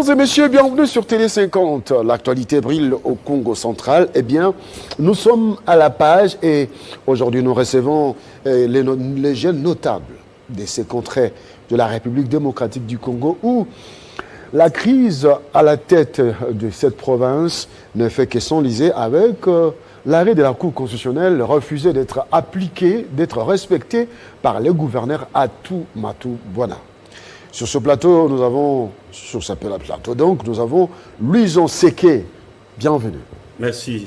Mesdames et messieurs, bienvenue sur Télé 50. L'actualité brille au Congo central. Eh bien, nous sommes à la page et aujourd'hui nous recevons les jeunes notables de ces contrées de la République démocratique du Congo où la crise à la tête de cette province ne fait que s'enliser avec l'arrêt de la Cour constitutionnelle refusé d'être appliqué, d'être respecté par le gouverneur Atou Matou Bouana. Sur ce plateau, nous avons Louison Seke. Bienvenue. Merci.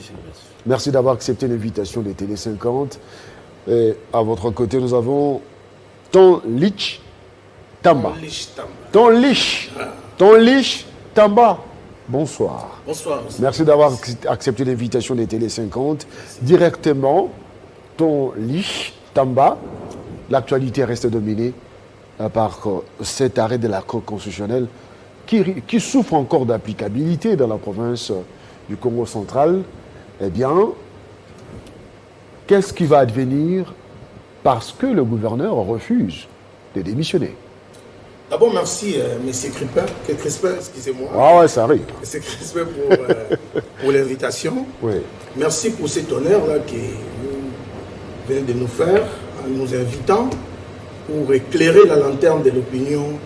Merci d'avoir accepté l'invitation de Télé 50. Et à votre côté, nous avons Tonlich Tamba. Tonlich Tamba. Bonsoir. Bonsoir. Monsieur. Merci d'avoir accepté l'invitation de Télé 50. Directement, Tonlich Tamba. L'actualité reste dominée par cet arrêt de la Cour constitutionnelle qui souffre encore d'applicabilité dans la province du Congo central. Eh bien, qu'est-ce qui va advenir parce que le gouverneur refuse de démissionner? D'abord, merci, M. Crispin, excusez-moi. Ah ouais, ça arrive. M. Crispin pour l'invitation. Oui. Merci pour cet honneur-là que vous venez de nous faire en nous invitant pour éclairer la lanterne de l'opinion,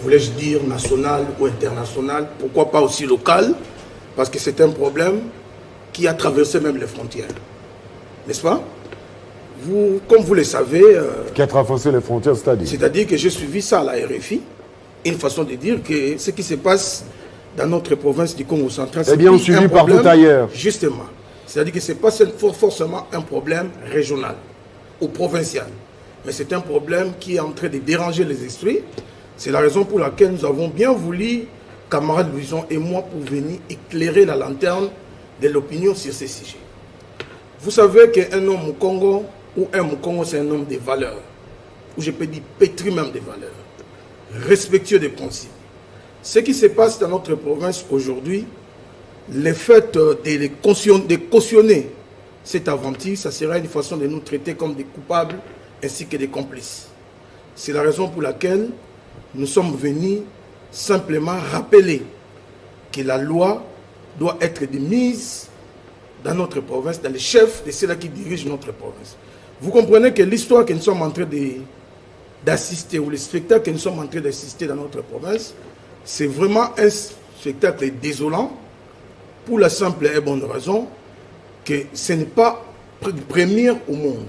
voulais-je dire, nationale ou internationale, pourquoi pas aussi locale, parce que c'est un problème qui a traversé même les frontières. N'est-ce pas? Vous, comme vous le savez... qui a traversé les frontières, c'est-à-dire? C'est-à-dire que j'ai suivi ça à la RFI, une façon de dire que ce qui se passe dans notre province du Congo central, c'est bien suivi partout ailleurs. Justement. C'est-à-dire que ce n'est pas forcément un problème régional ou provincial. Mais c'est un problème qui est en train de déranger les esprits. C'est la raison pour laquelle nous avons bien voulu, camarade Louison et moi, pour venir éclairer la lanterne de l'opinion sur ces sujets. Vous savez qu'un homme au Congo, ou un Mukongo, c'est un homme de valeurs, ou je peux dire pétri même de valeurs, respectueux des principes. Ce qui se passe dans notre province aujourd'hui, le fait de cautionner cette aventure, ça sera une façon de nous traiter comme des coupables ainsi que des complices. C'est la raison pour laquelle nous sommes venus simplement rappeler que la loi doit être mise dans notre province, dans les chefs de ceux-là qui dirigent notre province. Vous comprenez que l'histoire que nous sommes en train d'assister, ou le spectacle que nous sommes en train d'assister dans notre province, c'est vraiment un spectacle désolant pour la simple et bonne raison que ce n'est pas premier au monde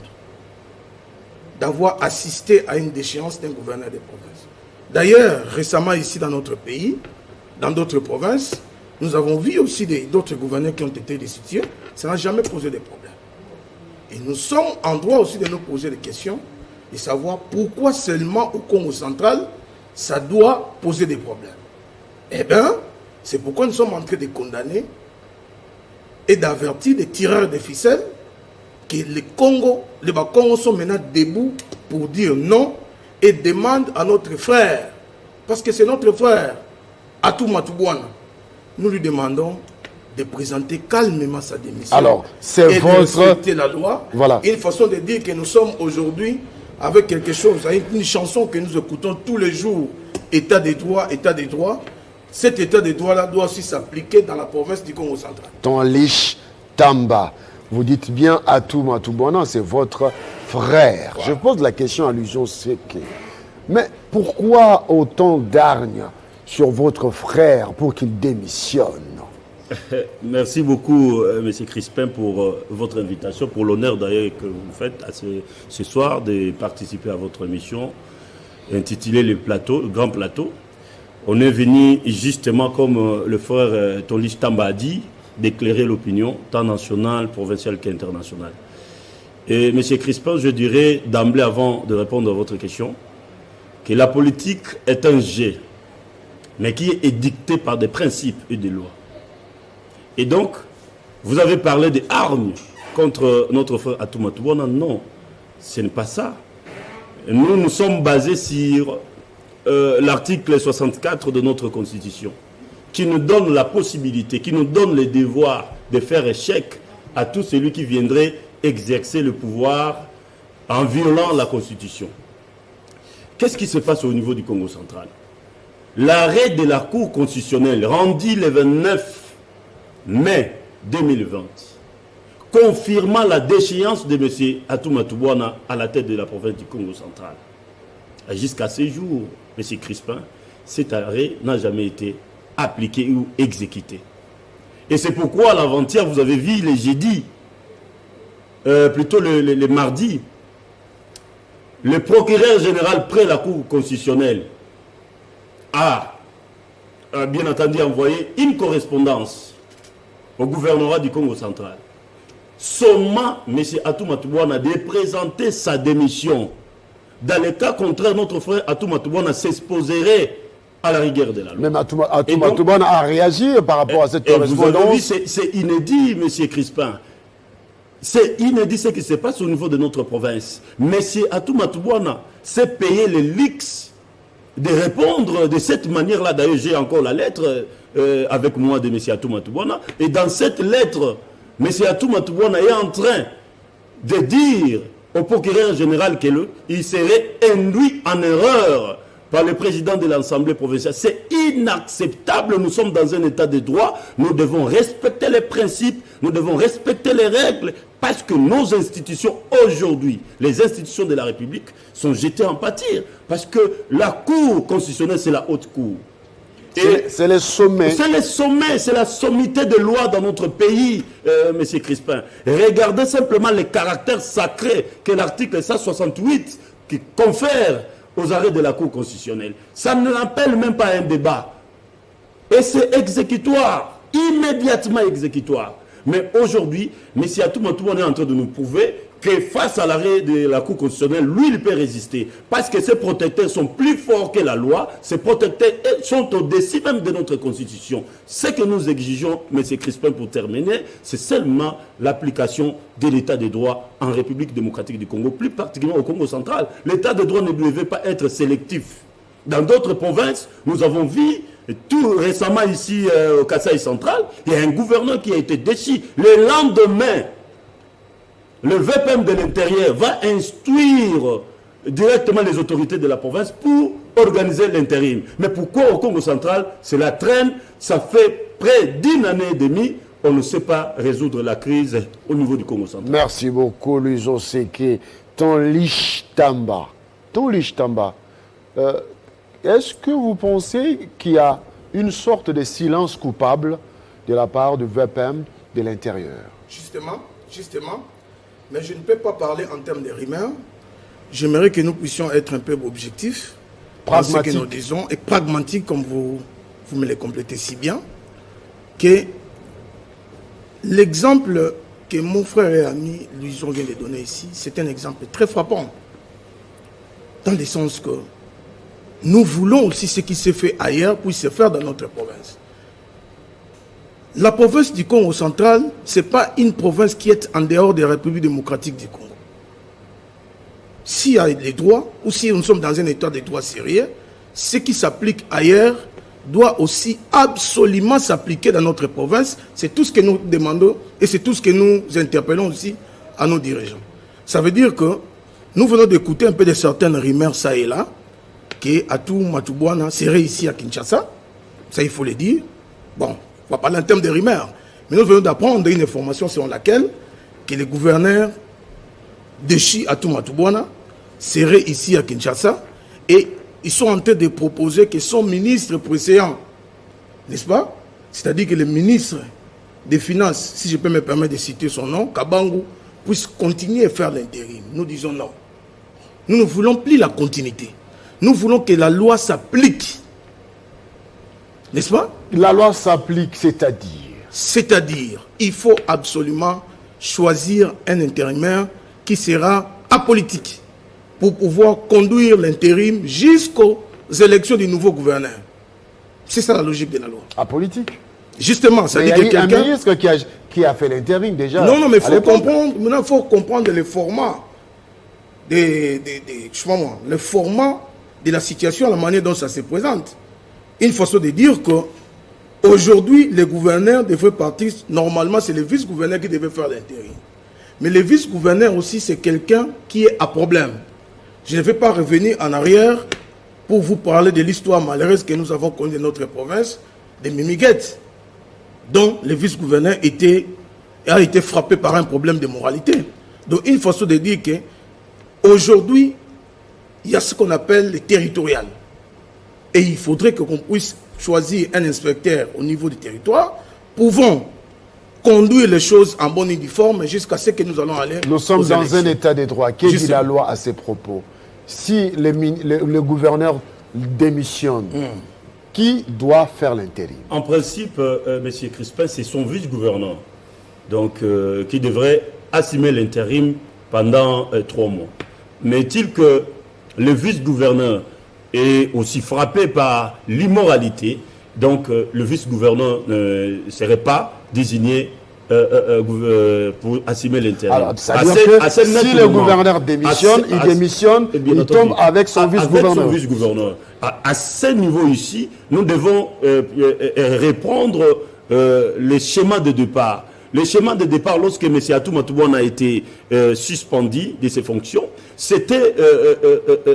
d'avoir assisté à une déchéance d'un gouverneur de province. D'ailleurs, récemment ici dans notre pays, dans d'autres provinces, nous avons vu aussi d'autres gouverneurs qui ont été destitués. Ça n'a jamais posé de problème. Et nous sommes en droit aussi de nous poser des questions et savoir pourquoi seulement au Congo central, ça doit poser des problèmes. Eh bien, c'est pourquoi nous sommes en train de condamner et d'avertir des tireurs de ficelles que les Congos sont maintenant debout pour dire non et demandent à notre frère, parce que c'est notre frère, Atou Matou Bouana, nous lui demandons de présenter calmement sa démission. Alors, c'est et votre... de respecter la loi. Voilà. Une façon de dire que nous sommes aujourd'hui avec quelque chose, une chanson que nous écoutons tous les jours, État des droits, État des droits. Cet État des droits-là doit aussi s'appliquer dans la province du Congo central. Tonlich Tamba. Vous dites bien Atou Matou Bouana, c'est votre frère. Voilà. Je pose la question à Louison Seke. Mais pourquoi autant d'hargne sur votre frère pour qu'il démissionne? Merci beaucoup, M. Crispin, pour votre invitation, pour l'honneur d'ailleurs que vous faites à ce soir de participer à votre émission intitulée Le Grand Plateau. On est venu justement, comme le frère Tonlich Tamba a dit, d'éclairer l'opinion, tant nationale, provinciale qu'internationale. Et M. Crispin, je dirais d'emblée, avant de répondre à votre question, que la politique est un jeu, mais qui est dicté par des principes et des lois. Et donc, vous avez parlé des armes contre notre frère Atou Matou Bouana. Non, ce n'est pas ça. Nous sommes basés sur l'article 64 de notre Constitution, qui nous donne la possibilité, qui nous donne le devoir de faire échec à tout celui qui viendrait exercer le pouvoir en violant la Constitution. Qu'est-ce qui se passe au niveau du Congo central? l'arrêt de la Cour constitutionnelle rendu le 29 mai 2020, confirmant la déchéance de M. Atou Bouana à la tête de la province du Congo central. Jusqu'à ce jour, M. Crispin, cet arrêt n'a jamais été appliqué ou exécuté. Et c'est pourquoi l'avant-hier, vous avez vu les jeudis, plutôt le mardi, le procureur général près la Cour constitutionnelle a bien entendu envoyé une correspondance au gouvernement du Congo central, sommant M. Atou Bouana de présenter sa démission. Dans le cas contraire, notre frère Atou Bouana s'exposerait à la rigueur de la loi. Même Atou Bouana a réagi par rapport à cette correspondance. Vous avez vu, c'est inédit, M. Crispin. C'est inédit ce qui se passe au niveau de notre province. M. Atou Bouana s'est payé le luxe de répondre de cette manière-là. D'ailleurs, j'ai encore la lettre avec moi de M. Atou Bouana. Et dans cette lettre, M. Atou Bouana est en train de dire au procureur général qu'il serait induit en erreur par le président de l'Assemblée provinciale. C'est inacceptable. Nous sommes dans un état de droit. Nous devons respecter les principes, nous devons respecter les règles, parce que nos institutions aujourd'hui, les institutions de la République, sont jetées en pâture. Parce que la Cour constitutionnelle, c'est la haute cour. C'est le sommet. C'est le sommet, c'est la sommité de loi dans notre pays, M. Crispin. Regardez simplement le caractère sacré que l'article 168 qui confère aux arrêts de la Cour constitutionnelle. Ça ne l'appelle même pas un débat. Et c'est exécutoire, immédiatement exécutoire. Mais aujourd'hui, M. Atou Bouana est en train de nous prouver que face à l'arrêt de la Cour constitutionnelle, lui, il peut résister. Parce que ces protecteurs sont plus forts que la loi. Ces protecteurs sont au-dessus même de notre Constitution. Ce que nous exigeons, M. Crispin, pour terminer, c'est seulement l'application de l'état de droit en République démocratique du Congo, plus particulièrement au Congo central. L'état de droit ne devait pas être sélectif. Dans d'autres provinces, nous avons vu, tout récemment ici au Kasaï central, il y a un gouverneur qui a été déchu. Le lendemain, le VPM de l'intérieur va instruire directement les autorités de la province pour organiser l'intérim. Mais pourquoi au Congo central, cela traîne, ça fait près d'une année et demie, on ne sait pas résoudre la crise au niveau du Congo central. Merci beaucoup, Luizo Seke. Tonlich Tamba. Est-ce que vous pensez qu'il y a une sorte de silence coupable de la part du VPM de l'intérieur? Justement. Mais je ne peux pas parler en termes de rumeurs. J'aimerais que nous puissions être un peu objectifs dans ce que nous disons et pragmatiques, comme vous me le complétez si bien, que l'exemple que mon frère et ami Luizo vient de donner ici, c'est un exemple très frappant. Dans le sens que nous voulons aussi ce qui se fait ailleurs puisse se faire dans notre province. La province du Congo central, ce n'est pas une province qui est en dehors de la République démocratique du Congo. S'il y a les droits, ou si nous sommes dans un état de droit sérieux, ce qui s'applique ailleurs doit aussi absolument s'appliquer dans notre province. C'est tout ce que nous demandons et c'est tout ce que nous interpellons aussi à nos dirigeants. Ça veut dire que nous venons d'écouter un peu de certaines rumeurs ça et là, que Atou Bouana serait ici à Kinshasa. Ça, il faut le dire. Bon, on va parler en termes de rumeurs. Mais nous venons d'apprendre une information selon laquelle que le gouverneur de Atou Bouana serait ici à Kinshasa et ils sont en train de proposer que son ministre précédent, n'est-ce pas? C'est-à-dire que le ministre des Finances, si je peux me permettre de citer son nom, Kabangu, puisse continuer à faire l'intérim. Nous disons non. Nous ne voulons plus la continuité. Nous voulons que la loi s'applique. N'est-ce pas? La loi s'applique, c'est-à-dire? C'est-à-dire, il faut absolument choisir un intérimaire qui sera apolitique pour pouvoir conduire l'intérim jusqu'aux élections du nouveau gouverneur. C'est ça la logique de la loi. Apolitique? Justement, ça dit que quelqu'un... un ministre qui a fait l'intérim déjà. Non, mais il faut comprendre, maintenant il faut comprendre le format le format de la situation, la manière dont ça se présente. Une façon de dire que aujourd'hui, le gouverneur devrait partir, normalement c'est le vice-gouverneur qui devait faire l'intérim. Mais le vice-gouverneur aussi, c'est quelqu'un qui est à problème. Je ne vais pas revenir en arrière pour vous parler de l'histoire malheureuse que nous avons connue de notre province, de Mimiguette, dont le vice-gouverneur a été frappé par un problème de moralité. Donc, une façon de dire que aujourd'hui, il y a ce qu'on appelle le territorial. Et il faudrait qu'on puisse choisir un inspecteur au niveau du territoire, pouvant conduire les choses en bonne uniforme jusqu'à ce que nous allons aller. Nous sommes dans élections. un état de droit. Que dit la loi à ces propos? Si le gouverneur démissionne, qui doit faire l'intérim? En principe, M. Crispin, c'est son vice-gouverneur, donc qui devrait assumer l'intérim pendant 3 mois. Mais est-il que le vice-gouverneur est aussi frappé par l'immoralité, donc le vice-gouverneur ne serait pas désigné pour assumer l'intérim. Alors, ça veut dire que si le gouverneur démissionne, il tombe avec son vice-gouverneur. Avec son vice-gouverneur. À ce niveau ici, nous devons reprendre les schémas de départ. Les schémas de départ, lorsque M. Atou Matoubouane a été suspendu de ses fonctions, c'était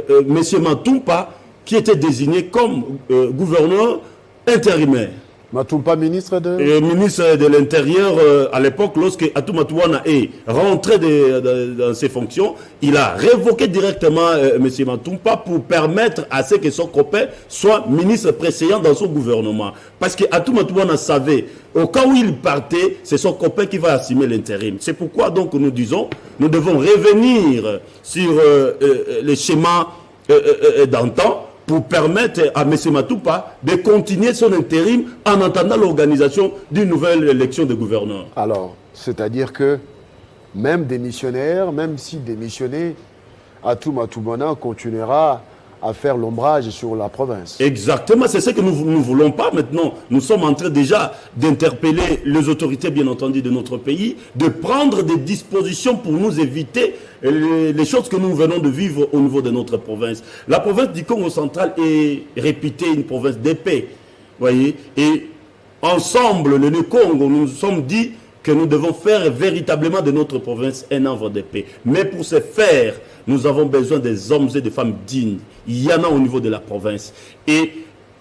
M. Matoumpa qui était désigné comme gouverneur intérimaire. Matoumpa, ministre de... ministre de l'Intérieur, à l'époque, lorsque Atou Matoubouane est rentré dans ses fonctions, il a révoqué directement M. Matoumpa pour permettre à ce que son copain soit ministre précédent dans son gouvernement. Parce que Atou Matoubouane savait, au cas où il partait, c'est son copain qui va assumer l'intérim. C'est pourquoi donc nous disons, nous devons revenir sur les schémas d'antan, pour permettre à M. Matoumpa de continuer son intérim en attendant l'organisation d'une nouvelle élection de gouverneur. Alors, c'est-à-dire que même démissionnaire, même si démissionné, Atou Matoubouane continuera à faire l'ombrage sur la province. Exactement, c'est ce que nous ne voulons pas maintenant. Nous sommes en train déjà d'interpeller les autorités, bien entendu, de notre pays, de prendre des dispositions pour nous éviter les choses que nous venons de vivre au niveau de notre province. La province du Congo central est réputée une province de paix. Voyez, et ensemble, le Congo, nous nous sommes dit que nous devons faire véritablement de notre province un havre de paix. Mais pour ce faire, nous avons besoin des hommes et des femmes dignes. Il y en a au niveau de la province. Et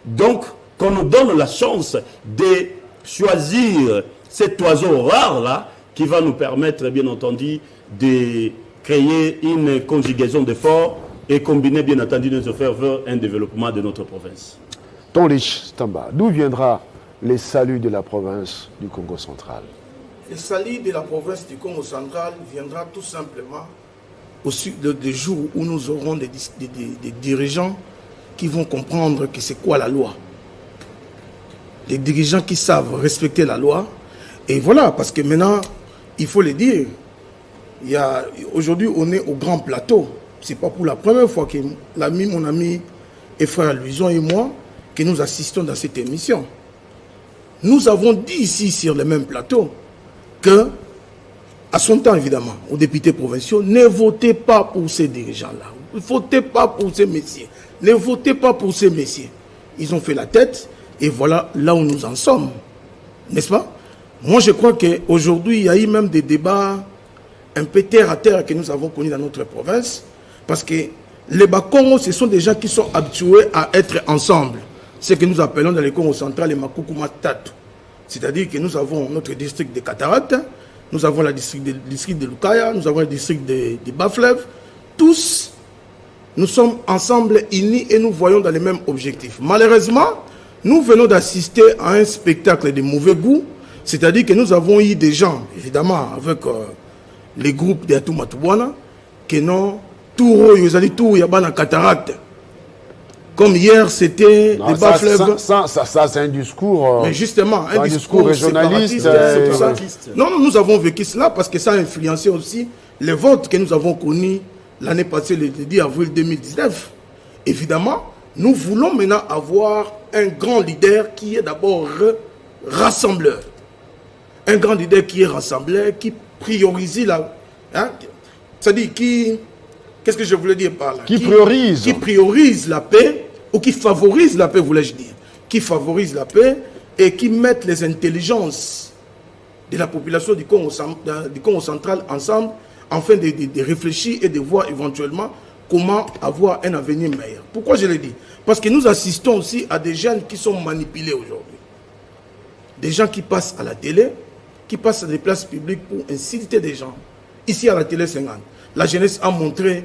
donc, qu'on nous donne la chance de choisir cet oiseau rare-là, qui va nous permettre, bien entendu, de créer une conjugaison d'efforts et combiner, bien entendu, nos efforts vers un développement de notre province. Tonlich Tamba, d'où viendra les saluts de la province du Congo central? Le salut de la province du Congo central viendra tout simplement des jours où nous aurons des dirigeants qui vont comprendre que c'est quoi la loi. Des dirigeants qui savent respecter la loi. Et voilà, parce que maintenant, il faut le dire, aujourd'hui on est au grand plateau. C'est pas pour la première fois que mon ami et frère Louison et moi, que nous assistons dans cette émission. Nous avons dit ici sur le même plateau que, à son temps évidemment, aux députés provinciaux, ne votez pas pour ces dirigeants-là. Ne votez pas pour ces messieurs. Ne votez pas pour ces messieurs. Ils ont fait la tête et voilà là où nous en sommes. N'est-ce pas? Moi je crois qu'aujourd'hui il y a eu même des débats un peu terre à terre que nous avons connus dans notre province parce que les Bakongo, ce sont des gens qui sont habitués à être ensemble. Ce que nous appelons dans les Congo central les Makukuma Tatu. C'est-à-dire que nous avons notre district de Cataracte, nous avons le district de Lukaya, nous avons le district de Bas-Fleuve. Tous, nous sommes ensemble unis et nous voyons dans les mêmes objectifs. Malheureusement, nous venons d'assister à un spectacle de mauvais goût. C'est-à-dire que nous avons eu des gens, évidemment, avec les groupes de Atou Matoubouane, qui n'ont tout Yabana Cataracte. Comme hier, c'était des Bas-Fleuve. Ça, c'est un discours. Mais justement, un discours régionaliste. Non, nous avons vécu cela parce que ça a influencé aussi les votes que nous avons connus l'année passée, le 10 avril 2019. Évidemment, nous voulons maintenant avoir un grand leader qui est d'abord rassembleur. Un grand leader qui est rassembleur, qui priorise la. Hein, c'est-à-dire qui. Qu'est-ce que je voulais dire par là? Qui priorise. Qui priorise la paix, ou qui favorise la paix, voulais-je dire. Qui favorise la paix et qui met les intelligences de la population du Congo central ensemble, afin de réfléchir et de voir éventuellement comment avoir un avenir meilleur. Pourquoi je le dis? Parce que nous assistons aussi à des jeunes qui sont manipulés aujourd'hui. Des gens qui passent à la télé, qui passent à des places publiques pour inciter des gens. Ici à la télé 50, la jeunesse a montré,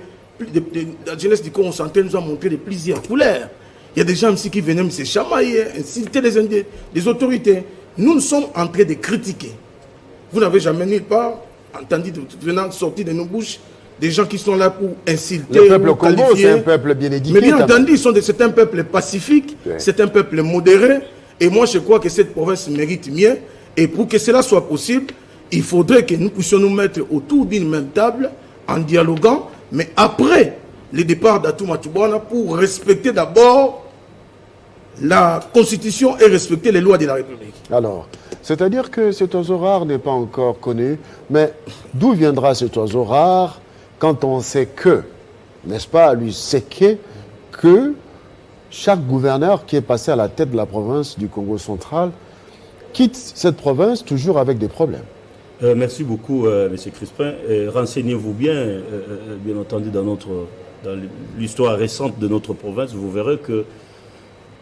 la jeunesse du Congo central nous a montré de plusieurs couleurs. Il y a des gens ici qui venaient me se chamailler, inciter des autorités. Nous sommes en train de critiquer. Vous n'avez jamais nulle part entendu venant sortir de nos bouches des gens qui sont là pour insulter. Le peuple Congo, c'est un peuple bien éduqué. Mais bien entendu, c'est un peuple pacifique, c'est un peuple modéré. Et moi, je crois que cette province mérite mieux. Et pour que cela soit possible, il faudrait que nous puissions nous mettre autour d'une même table en dialoguant, mais après le départ d'Atouma Toubouana pour respecter d'abord la Constitution et respecter les lois de la République. Alors, c'est-à-dire que cet oiseau rare n'est pas encore connu, mais d'où viendra cet oiseau rare quand on sait que, n'est-ce pas, lui séquer que chaque gouverneur qui est passé à la tête de la province du Congo central quitte cette province toujours avec des problèmes. Merci beaucoup, M. Crispin. Renseignez-vous bien, bien entendu, dans l'histoire récente de notre province. Vous verrez que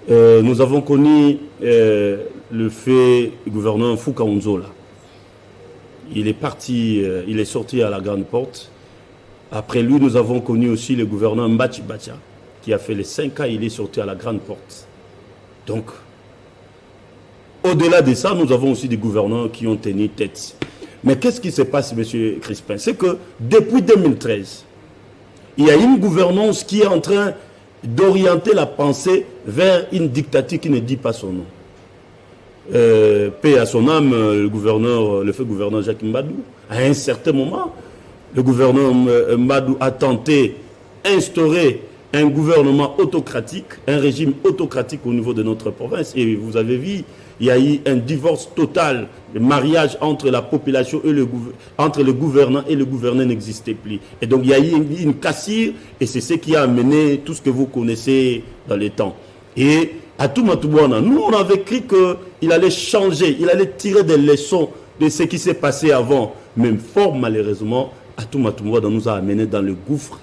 nous avons connu le fait gouverneur Fouka Onzola. Il est parti, il est sorti à la grande porte. Après lui, nous avons connu aussi le gouverneur Mbachi Bacha, qui a fait les 5 ans, il est sorti à la grande porte. Donc, au-delà de ça, nous avons aussi des gouverneurs qui ont tenu tête. Mais qu'est-ce qui se passe, M. Crispin? C'est que depuis 2013, il y a une gouvernance qui est en train d'orienter la pensée vers une dictature qui ne dit pas son nom. Paix à son âme, le feu gouverneur Jacques Mbadou, à un certain moment, le gouverneur Mbadou a tenté d'instaurer un gouvernement autocratique, un régime autocratique au niveau de notre province. Et vous avez vu, il y a eu un divorce total, le mariage entre la population et entre le gouvernant et le gouverné n'existait plus. Et donc il y a eu une cassure et c'est ce qui a amené tout ce que vous connaissez dans les temps. Et Atouma Toubouana, nous on avait cru qu'il allait changer, il allait tirer des leçons de ce qui s'est passé avant. Même fort malheureusement, Atouma Toubouana nous a amené dans le gouffre.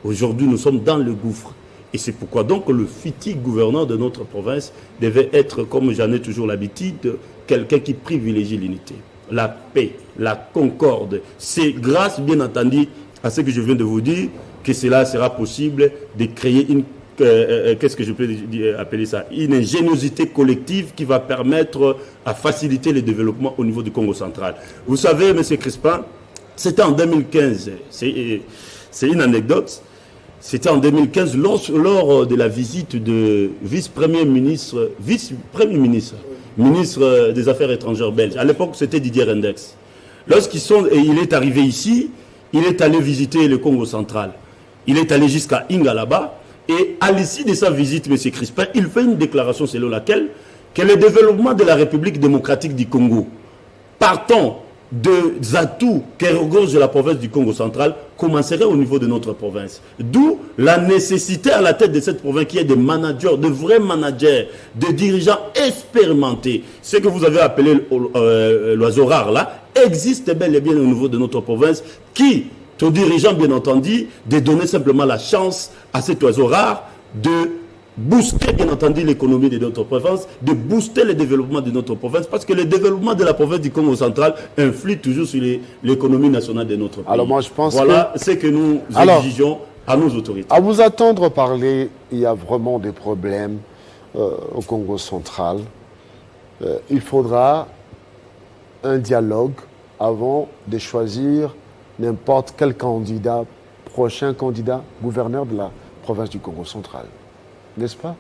Aujourd'hui nous sommes dans le gouffre. Et c'est pourquoi donc le futur gouverneur de notre province devait être, comme j'en ai toujours l'habitude, quelqu'un qui privilégie l'unité, la paix, la concorde. C'est grâce, bien entendu, à ce que je viens de vous dire, que cela sera possible de créer une, qu'est-ce que je peux appeler ça, une ingéniosité collective qui va permettre à faciliter le développement au niveau du Congo central. Vous savez, M. Crispin, c'était en 2015, c'est une anecdote. C'était en 2015, lors de la visite de vice-premier ministre, ministre des Affaires étrangères belge. À l'époque, c'était Didier Rendex. Il est arrivé ici, il est allé visiter le Congo central. Il est allé jusqu'à Ingalaba. Et à l'issue de sa visite, M. Crispin, il fait une déclaration selon laquelle que le développement de la République démocratique du Congo, partant des atouts qui regorgent la province du Congo central commencerait au niveau de notre province. D'où la nécessité à la tête de cette province qui est des managers, de vrais managers, de dirigeants expérimentés. Ce que vous avez appelé l'oiseau rare là, existe bel et bien au niveau de notre province qui, aux dirigeants bien entendu, de donner simplement la chance à cet oiseau rare de booster bien entendu l'économie de notre province, de booster le développement de notre province, parce que le développement de la province du Congo central influe toujours sur l'économie nationale de notre pays. Alors moi je pense voilà ce que nous exigeons à nos autorités. À vous attendre parler, il y a vraiment des problèmes au Congo central. Il faudra un dialogue avant de choisir n'importe quel candidat, prochain candidat, gouverneur de la province du Congo central. N'est-ce pas?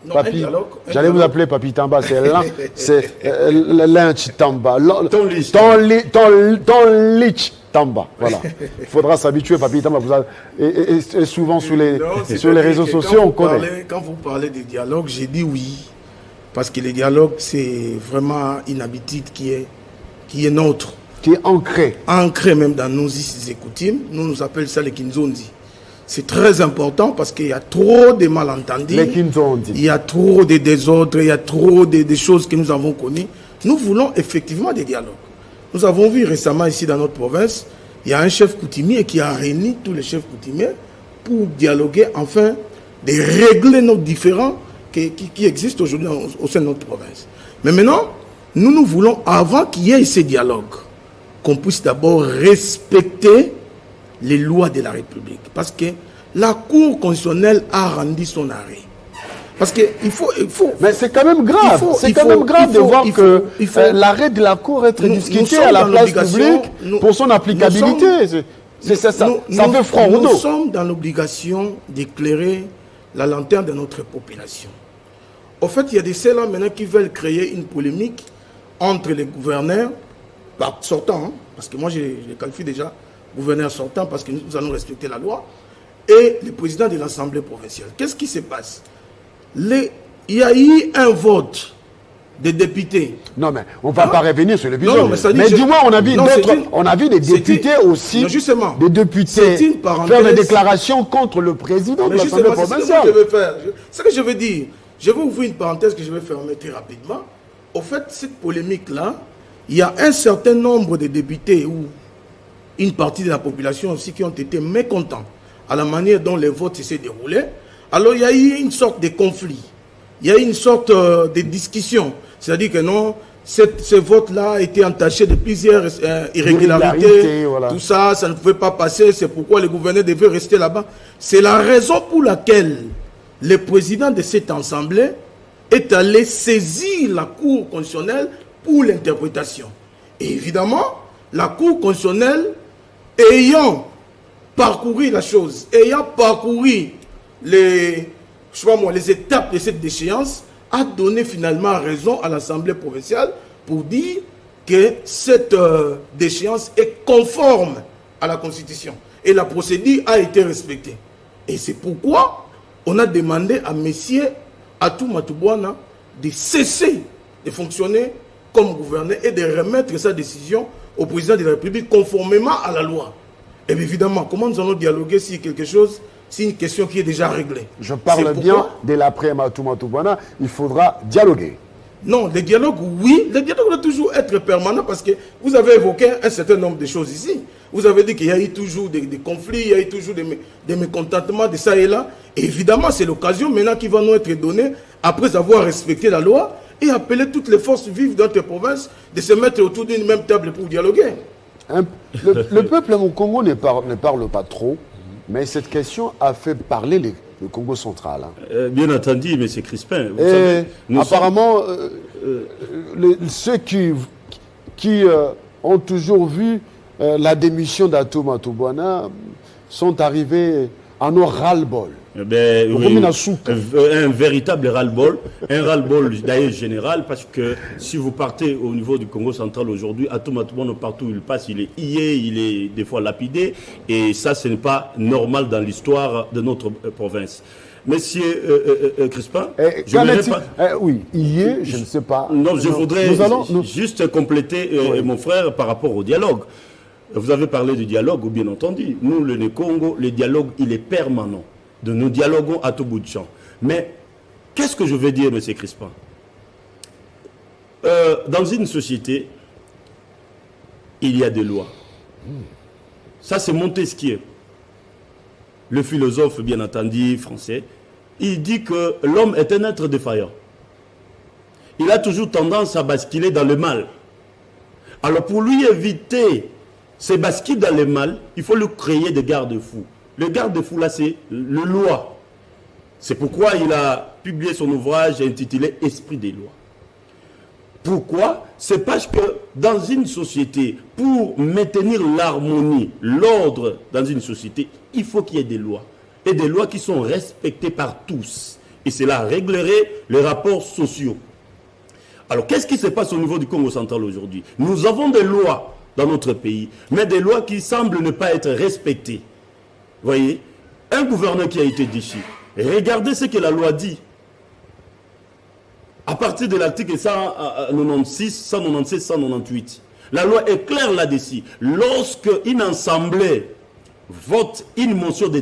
Non, Papi, j'allais vous appeler Papi Tamba, c'est Lynch Tamba. Ton Lich Tamba, voilà. Il faudra s'habituer, Papi Tamba. Et souvent sur les réseaux sociaux, on connaît. Quand vous parlez de dialogue, j'ai dit oui. Parce que le dialogue, c'est vraiment une habitude qui est nôtre. Qui est ancrée. Ancrée même dans nos coutumes. Nous appelons ça les Kinzondi. C'est très important parce qu'il y a trop de malentendus. Il y a trop de désordres, il y a trop de choses que nous avons connues. Nous voulons effectivement des dialogues. Nous avons vu récemment ici dans notre province, il y a un chef coutumier qui a réuni tous les chefs coutumiers pour dialoguer, enfin, de régler nos différends qui existent aujourd'hui au sein de notre province. Mais maintenant, nous voulons, avant qu'il y ait ces dialogues, qu'on puisse d'abord respecter les lois de la République. Parce que la Cour constitutionnelle a rendu son arrêt. Parce qu'il faut... Mais c'est quand même grave. C'est quand même grave de voir que l'arrêt de la Cour est discuté à la place publique pour son applicabilité. Ça fait froid au dos. Nous sommes dans l'obligation d'éclairer la lanterne de notre population. Au fait, il y a des ceux-là maintenant qui veulent créer une polémique entre les gouverneurs sortants, hein, parce que moi je les qualifie déjà gouverneurs sortants parce que nous allons respecter la loi, et le président de l'Assemblée provinciale. Qu'est-ce qui se passe? Il y a eu un vote des députés. Non, mais on ne va pas revenir sur l'épisode. Non, mais du moins, on a vu des députés aussi, justement, des députés faire des déclarations contre le président de l'Assemblée provinciale. Ce que je veux dire, je vais ouvrir une parenthèse que je vais fermer très rapidement. Au fait, cette polémique-là, il y a un certain nombre de députés ou une partie de la population aussi qui ont été mécontents à la manière dont les votes s'est déroulés. Alors, il y a eu une sorte de conflit. Il y a eu une sorte de discussion. C'est-à-dire que non, ce vote-là a été entaché de plusieurs irrégularités. Voilà. Tout ça, ça ne pouvait pas passer. C'est pourquoi le gouverneur devait rester là-bas. C'est la raison pour laquelle le président de cette assemblée est allé saisir la Cour constitutionnelle pour l'interprétation. Et évidemment, la Cour constitutionnelle, ayant parcouru la chose, ayant parcouru les étapes de cette déchéance, a donné finalement raison à l'Assemblée provinciale pour dire que cette déchéance est conforme à la Constitution. Et la procédure a été respectée. Et c'est pourquoi on a demandé à M. Atou Matubwana de cesser de fonctionner comme gouverneur et de remettre sa décision au président de la République conformément à la loi. Et bien évidemment, comment nous allons dialoguer si quelque chose, si une question qui est déjà réglée? Je parle bien de l'après Atou Matubwana, il faudra dialoguer. Non, le dialogue, oui, le dialogue doit toujours être permanent parce que vous avez évoqué un certain nombre de choses ici. Vous avez dit qu'il y a eu toujours des conflits, il y a eu toujours des mécontentements de ça et là. Et évidemment, c'est l'occasion maintenant qui va nous être donnée, après avoir respecté la loi, et appeler toutes les forces vives de notre province de se mettre autour d'une même table pour dialoguer. Le peuple au Congo ne parle pas trop, mais cette question a fait parler le Congo central. Hein. Bien entendu, M. Crispin. Vous savez, apparemment, ceux qui ont toujours vu la démission d'Atou Matubwana sont arrivés à nos ras-le-bol. Ben, oui, un véritable ras-le-bol, un ras-le-bol d'ailleurs général, parce que si vous partez au niveau du Congo central aujourd'hui, Atou Matubwana, partout où il passe, il est hué, il est des fois lapidé, et ça ce n'est pas normal dans l'histoire de notre province. Monsieur Crispin, oui, hué, je ne sais pas. Non, je voudrais juste compléter mon frère par rapport au dialogue. Vous avez parlé du dialogue, bien entendu. Nous, le Congo, le dialogue, il est permanent. Nous dialoguons à tout bout de champ. Mais qu'est-ce que je veux dire, M. Crispin? Dans une société, il y a des lois. Ça, c'est Montesquieu, le philosophe, bien entendu, français. Il dit que l'homme est un être défaillant. Il a toujours tendance à basculer dans le mal. Alors, pour lui éviter ces bascules dans le mal, il faut lui créer des garde-fous. Le garde-fou, là, c'est le loi. C'est pourquoi il a publié son ouvrage intitulé « Esprit des lois ». Pourquoi? C'est parce que dans une société, pour maintenir l'harmonie, l'ordre dans une société, il faut qu'il y ait des lois. Et des lois qui sont respectées par tous. Et cela réglerait les rapports sociaux. Alors, qu'est-ce qui se passe au niveau du Congo central aujourd'hui? Nous avons des lois dans notre pays, mais des lois qui semblent ne pas être respectées. Vous voyez, un gouverneur qui a été déchu, regardez ce que la loi dit. À partir de l'article 196, 197, 198, la loi est claire là-dessus. Lorsque une assemblée vote une motion de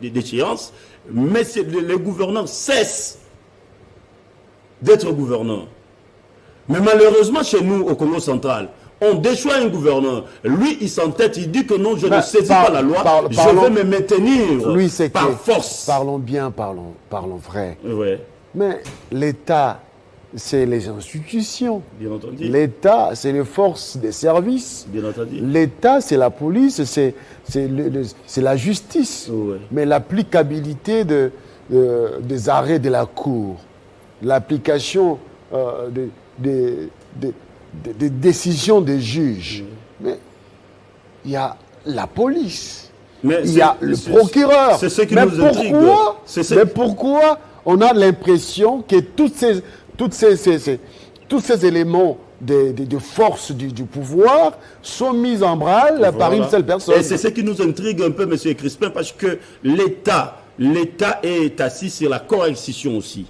déchéance, mais le gouverneur cesse d'être gouverneur. Mais malheureusement, chez nous, au Congo central, On déchoit un gouverneur. Lui, il s'entête, il dit que non, je ne saisis par- pas la loi, par- je parlons- vais me maintenir Lui, c'est par que- force. Parlons bien, parlons vrai. Ouais, Mais l'État, c'est les institutions. bien entendu. L'État, c'est les forces des services. Bien entendu. L'État, c'est la police, c'est la justice. Ouais. Mais l'applicabilité des arrêts de la Cour, l'application des décisions des juges, mais il y a la police, Mais il y a le c'est- procureur. C'est ce qui mais nous intrigue. pourquoi, C'est ce- mais pourquoi on a l'impression que tous ces éléments de force du pouvoir sont mis en branle par Voilà. une seule personne? Et c'est ce qui nous intrigue un peu, M. Crispin, parce que l'État est assis sur la coercition aussi.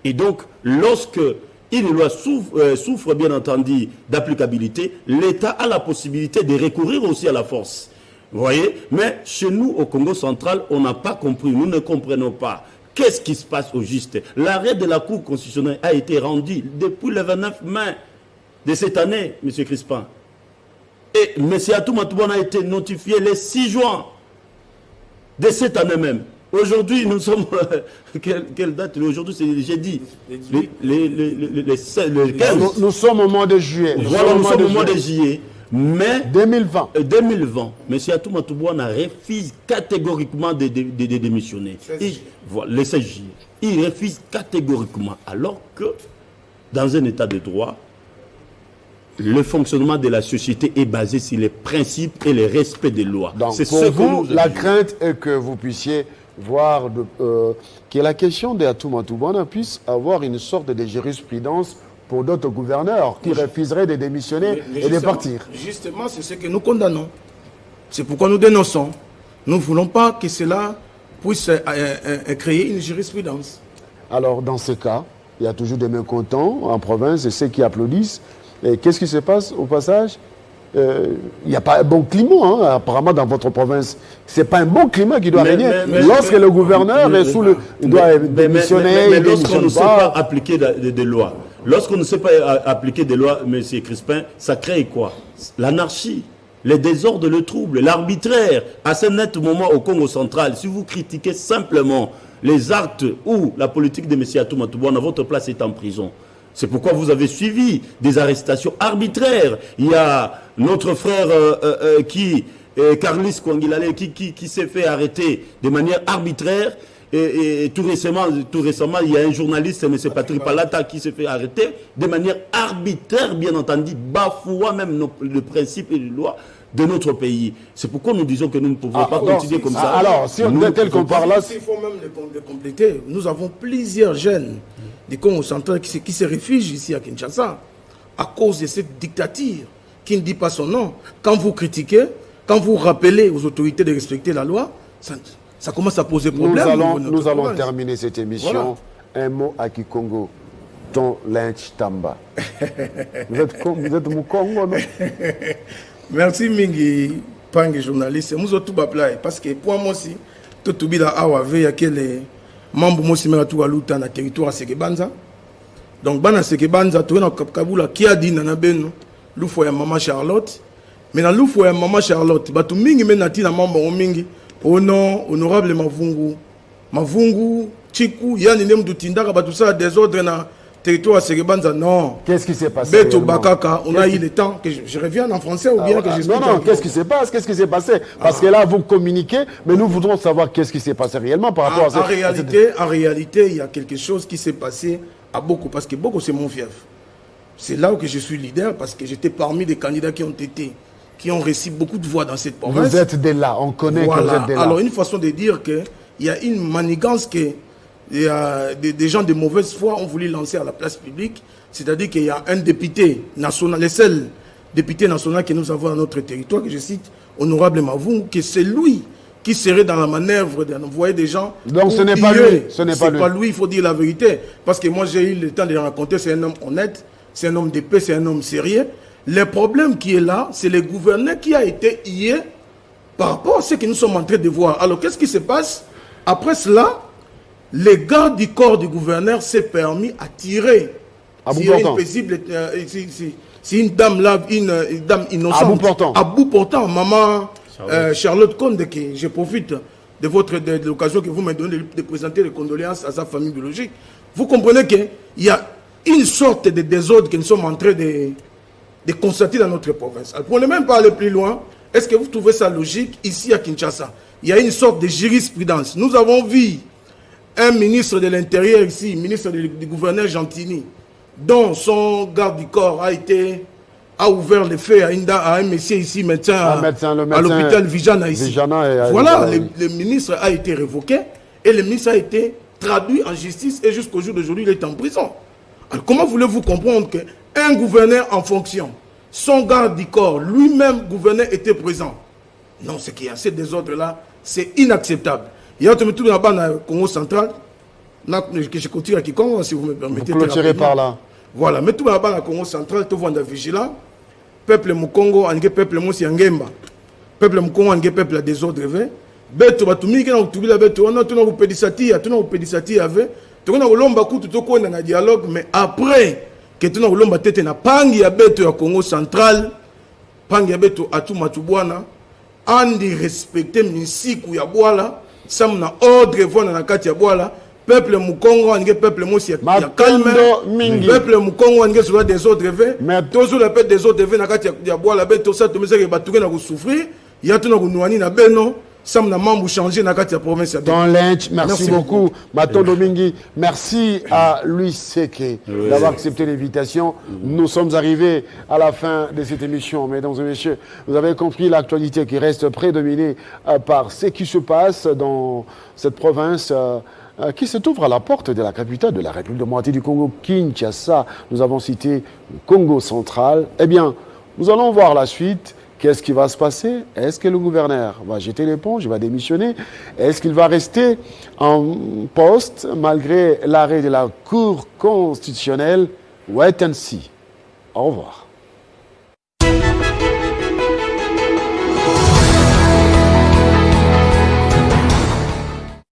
Et donc, lorsque une loi souffre bien entendu d'applicabilité, l'État a la possibilité de recourir aussi à la force. Vous voyez? Mais chez nous, au Congo central, on n'a pas compris, nous ne comprenons pas. Qu'est-ce qui se passe au juste? L'arrêt de la Cour constitutionnelle a été rendu depuis le 29 mai de cette année, M. Crispin. Et M. Atoumatoubon a été notifié le 6 juin de cette année même. Aujourd'hui, nous sommes... quelle date? Aujourd'hui, c'est jeudi. Le 15. Nous sommes au mois de juillet. Voilà, nous sommes au mois de juillet. Mais 2020. 2020, M. Atoumatoubon a refusé catégoriquement de démissionner. Voilà, le 16 juillet. Il refuse catégoriquement. Alors que, dans un état de droit, le fonctionnement de la société est basé sur les principes et le respect des lois. Donc, C'est pour ce que vous, nous la avons. crainte est que vous puissiez voir que la question de Atoumatoubon puisse avoir une sorte de jurisprudence pour d'autres gouverneurs qui refuseraient de démissionner Mais et de justement- partir. Justement, c'est ce que nous condamnons. C'est pourquoi nous dénonçons. Nous ne voulons pas que cela puisse créer une jurisprudence. Alors, dans ce cas, il y a toujours des mécontents en province et ceux qui applaudissent. Et qu'est-ce qui se passe au passage? Il n'y a pas un bon climat, hein, apparemment, dans votre province. Ce n'est pas un bon climat qui doit régner. Lorsque le gouverneur est sous le... Il doit démissionner, mais il lorsqu'on ne démissionne sait pas pas. appliquer des lois, lorsqu'on ne sait pas appliquer des lois, M. Crispin, ça crée quoi? L'anarchie, les désordres, le trouble, l'arbitraire. À ce net moment au Congo central, si vous critiquez simplement les actes ou la politique de M. Atoumatoubon, votre place est en prison. C'est pourquoi vous avez suivi des arrestations arbitraires. Il y a notre frère Carlis Kouangilale, qui s'est fait arrêter de manière arbitraire. Et tout récemment, il y a un journaliste, M. Patrick Palata, qui s'est fait arrêter de manière arbitraire, bien entendu, bafouant même le principe et les lois de notre pays. C'est pourquoi nous disons que nous ne pouvons pas continuer comme ça. Alors, si on est tel qu'on parle là, Il faut même le compléter. Nous avons plusieurs jeunes du Congo central qui se réfugient ici à Kinshasa à cause de cette dictature qui ne dit pas son nom. Quand vous critiquez, quand vous rappelez aux autorités de respecter la loi, ça commence à poser problème. nous allons terminer cette émission. Voilà. Un mot à Kikongo. Ton lynch tamba. Vous êtes mon Congo, non? Merci Mingi, Pang journaliste. Nous sommes tous parce que pour moi aussi, tout le monde a vu que les membres de la lutte dans le territoire Sekebanza. Donc, dans Sekebanza, tout le monde qui a dit dans l'oufo ya Maman Charlotte. Mais dans l'oufo ya Maman Charlotte, tout le monde est membre mingi. Oh non, honorable Mavungu, Chiku, Yann Inem Doutindaka, tout ça, désordre dans le territoire Sekebanza. Non. Qu'est-ce qui s'est passé? Beto Bakaka, on a eu le temps que je revienne en français ou bien que j'explique. Non, qu'est-ce qui se passe? Qu'est-ce qui s'est passé? Parce que là, vous communiquez, mais nous voudrons savoir qu'est-ce qui s'est passé réellement par rapport à En réalité, il y a quelque chose qui s'est passé à Boko, parce que Boko, c'est mon fief. C'est là où je suis leader, parce que j'étais parmi les candidats qui ont reçu beaucoup de voix dans cette province. Vous êtes de là, on connaît que vous êtes de là. Alors, une façon de dire qu'il y a une manigance que des gens de mauvaise foi ont voulu lancer à la place publique, c'est-à-dire qu'il y a un député national, le seul député national que nous avons dans notre territoire, que je cite, Honorable Mavung, que c'est lui qui serait dans la manœuvre d'envoyer des gens. Donc ce n'est pas lui. Ce n'est pas lui, il faut dire la vérité. Parce que moi j'ai eu le temps de le raconter, c'est un homme honnête, c'est un homme de paix, c'est un homme sérieux. Le problème qui est là, c'est le gouverneur qui a été hier par rapport à ce que nous sommes en train de voir. Alors qu'est-ce qui se passe? Après cela, les gardes du corps du gouverneur s'est permis à tirer une paisible, Si une dame là, une dame innocente, à bout portant, maman Charlotte Conde, qui je profite de l'occasion que vous me donnez de présenter les condoléances à sa famille biologique, vous comprenez qu'il y a une sorte de désordre que nous sommes en train de constater dans notre province. Alors, pour ne même pas aller plus loin, est-ce que vous trouvez ça logique ici à Kinshasa? Il y a une sorte de jurisprudence. Nous avons vu un ministre de l'Intérieur ici, ministre du gouverneur Gentini, dont son garde du corps a ouvert les faits à un monsieur ici, médecin à l'hôpital Vijana ici. Voilà, le ministre a été révoqué et le ministre a été traduit en justice et jusqu'au jour d'aujourd'hui, il est en prison. Alors comment voulez-vous comprendre qu'un gouverneur en fonction, son garde du corps, lui-même gouverneur, était présent? Non, ce qu'il y a, ces désordres-là, c'est inacceptable. Il y a tout là-bas dans le Congo central, que je continue à quiconque, si vous me permettez. Vous clôturez par là. Voilà, mais tout là-bas dans le Congo central, tout le monde est vigilant. Peuple Mukongo, peuple Mosi Angemba. Peuple Mukongo, peuple à désordre. Beto batumi qui na utubi la beto on a tout na pédisati avec tout na lomba ku tout ko na dialogue, mais après que tout na lomba tete na pangi ya beto ya Congo central, pangi ya beto atu matubwana andi respecter misiku ya bwala sam na ordre vona na kati ya bwala. Peuple Mukongo, peuple Mosi ya calme. Peuple Mukongo, sur des autres événements. Mais tous les peuples des autres événements, il y a boire la bête, tout ça, tout ça, il y a souffrir. Il y a tout le monde na beno. Ça m'a membre changé dans la province. Don Lynch, merci beaucoup. Matondo Mingi, merci à Louis Seke d'avoir accepté l'invitation. Nous sommes arrivés à la fin de cette émission. Mesdames et messieurs, vous avez compris l'actualité qui reste prédominée par ce qui se passe dans cette province qui se trouve à la porte de la capitale de la République démocratique du Congo, Kinshasa. Nous avons cité le Congo central. Eh bien, nous allons voir la suite. Qu'est-ce qui va se passer? Est-ce que le gouverneur va jeter l'éponge, il va démissionner? Est-ce qu'il va rester en poste malgré l'arrêt de la Cour constitutionnelle? Wait and see. Au revoir.